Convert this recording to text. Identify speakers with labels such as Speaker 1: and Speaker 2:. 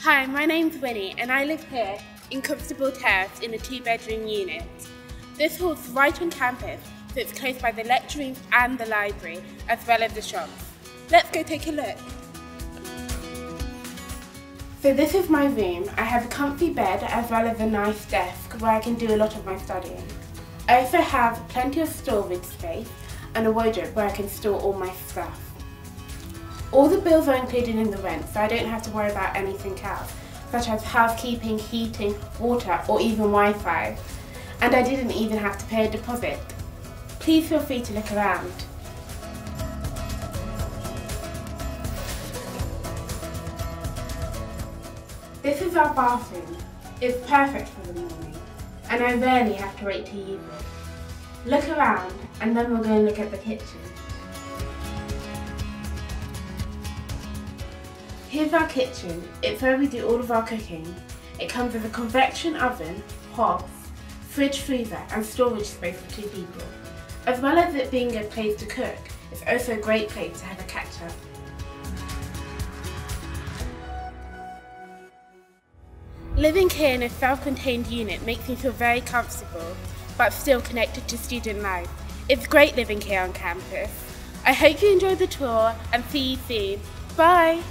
Speaker 1: Hi, my name's Wini and I live here in Constable Terrace in a 2-bedroom unit. This hall's right on campus, so it's close by the lecture rooms and the library, as well as the shops. Let's go take a look. So this is my room. I have a comfy bed as well as a nice desk where I can do a lot of my studying. I also have plenty of storage space and a wardrobe where I can store all my stuff. All the bills are included in the rent, so I don't have to worry about anything else, such as housekeeping, heating, water or even Wi-Fi. And I didn't even have to pay a deposit. Please feel free to look around. This is our bathroom. It's perfect for the morning, and I rarely have to wait to use it. Look around, and then we'll go and look at the kitchen. Here's our kitchen. It's where we do all of our cooking. It comes with a convection oven, hobs, fridge freezer and storage space for 2 people. As well as it being a place to cook, it's also a great place to have a catch-up. Living here in a self-contained unit makes me feel very comfortable, but still connected to student life. It's great living here on campus. I hope you enjoyed the tour and see you soon. Bye!